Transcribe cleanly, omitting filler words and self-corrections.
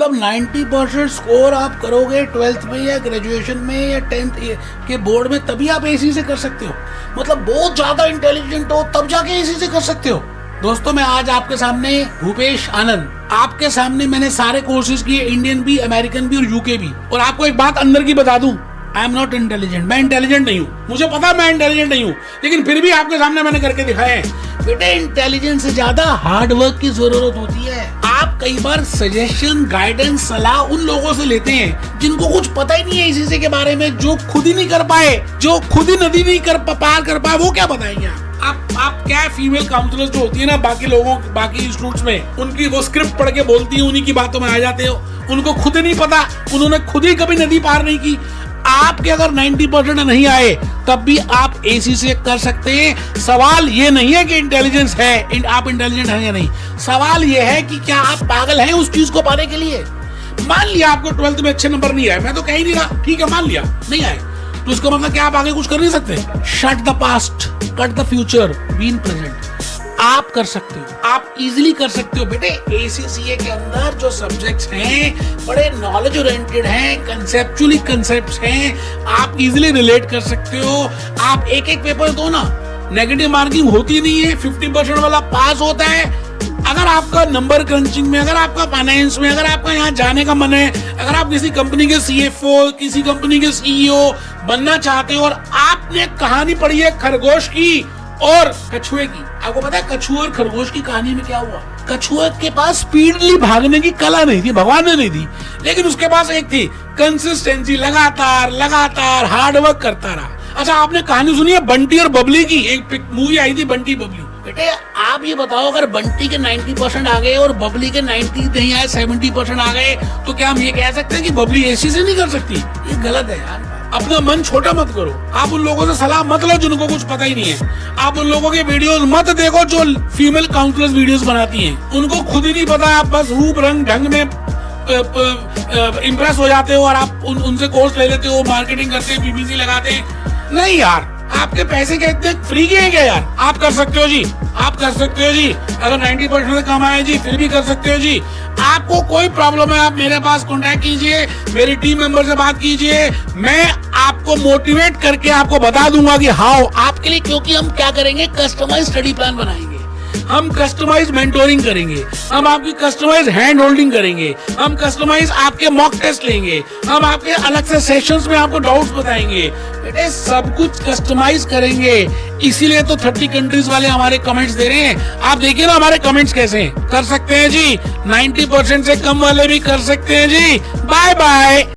मतलब 90% स्कोर आप करोगे 12th में या ग्रेजुएशन में या 10th के बोर्ड में, तभी आप एसी से कर सकते हो। मतलब बहुत ज्यादा इंटेलिजेंट हो तब जाके एसी से कर सकते हो। दोस्तों मैं आज आपके सामने भूपेश आनंद, आपके सामने मैंने सारे कोर्सेज किए, इंडियन भी, अमेरिकन भी और यूके भी। और आपको एक बात अंदर की बता दूं, आई एम नॉट इंटेलिजेंट, मैं इंटेलिजेंट नहीं हूँ, मुझे पता मैं इंटेलिजेंट नहीं हूँ, लेकिन फिर भी आपके सामने मैंने करके दिखाया है। बेटे इंटेलिजेंस से ज्यादा हार्ड वर्क की जरूरत होती है। आप कई बार सजेशन, गाइडेंस, सलाह उन लोगों से लेते हैं जिनको कुछ पता ही नहीं है इसी के बारे में, जो खुद ही नहीं कर पाए, जो खुद ही नदी नहीं पार कर पाए, वो क्या बताएंगे आप क्या फीमेल काउंसलर जो होती है ना, बाकी इंस्टीट्यूट्स में, उनकी वो स्क्रिप्ट पढ़ के बोलती है, उन्हीं की बातों में आ जाते हो। उनको खुद ही नहीं पता, उन्होंने खुद ही कभी नदी पार नहीं की। आपके अगर 90% नहीं आए तब भी आप एसी से कर सकते हैं। सवाल ये नहीं है कि इंटेलिजेंस है, आप इंटेलिजेंट हैं या नहीं, सवाल ये है कि क्या आप पागल हैं उस चीज को पाने के लिए। मान लिया आपको 12th में अच्छे नंबर नहीं आए, मैं तो कह ही नहीं रहा, ठीक है मान लिया नहीं आए, तो इसका मतलब क्या आप आगे कुछ कर नहीं सकते। Shut the past, cut the future, be in present. आप कर सकते हो, आप इजीली कर सकते हो। बेटे एसीसीए के अंदर जो सब्जेक्ट्स हैं बड़े नॉलेज ओरिएंटेड हैं, कंसेप्चुअली कंसेप्ट्स हैं, आप इजीली रिलेट कर सकते हो। आप एक एक पेपर दो ना, नेगेटिव मार्किंग होती नहीं है, 50% वाला पास होता है। अगर आपका नंबर क्रंचिंग में, अगर आपका फाइनेंस में, अगर आपका यहाँ जाने का मन है, अगर आप किसी कंपनी के सीएफओ, किसी कंपनी के सीईओ बनना चाहते हो, और आपने कहानी पढ़ी है खरगोश की और कछुए की, आपको पता है कछुआ और खरगोश की कहानी में क्या हुआ। कछुआ के पास स्पीडली भागने की कला नहीं थी, भगवान ने नहीं दी, लेकिन उसके पास एक थी कंसिस्टेंसी, लगातार हार्ड वर्क करता रहा। अच्छा आपने कहानी सुनी है बंटी और बबली की, एक मूवी आई थी बंटी बबली। बेटे आप ये बताओ, अगर बंटी के 90% आ गए और बबली के 90 नहीं आए, 70% आ गए, तो क्या हम ये कह सकते हैं कि बबली एसी से नहीं कर सकती? ये गलत है यार। अपना मन छोटा मत करो, आप उन लोगों से सलाह मत लो जिनको कुछ पता ही नहीं है। आप उन लोगों के वीडियोस मत देखो जो फीमेल काउंसलर्स वीडियोस बनाती हैं, उनको खुद ही नहीं पता, आप बस रूप रंग ढंग में इम्प्रेस हो जाते हो और आप उनसे कोर्स ले लेते हो, मार्केटिंग करते हैं, बीबीसी लगाते हैं। नहीं यार, आपके पैसे के इतने फ्री के हैं क्या यार? आप कर सकते हो जी, आप कर सकते हो जी। अगर 90% से कम आए जी फिर भी कर सकते हो जी। आपको कोई प्रॉब्लम है आप मेरे पास कांटेक्ट कीजिए, मेरी टीम मेंबर से बात कीजिए, मैं आपको मोटिवेट करके आपको बता दूंगा कि हाउ आपके लिए। क्योंकि हम क्या करेंगे, कस्टमाइज स्टडी प्लान बनाएंगे, हम कस्टमाइज मेंटोरिंग करेंगे, हम आपकी कस्टमाइज हैंड होल्डिंग करेंगे, हम कस्टमाइज आपके मॉक टेस्ट लेंगे, हम आपके अलग से सेशंस में आपको डाउट्स बताएंगे। बेटे सब कुछ कस्टमाइज करेंगे, इसीलिए तो 30 कंट्रीज वाले हमारे कमेंट्स दे रहे हैं। आप देखिए ना हमारे कमेंट्स कैसे हैं। कर सकते हैं जी, 90% से कम वाले भी कर सकते हैं जी। Bye bye.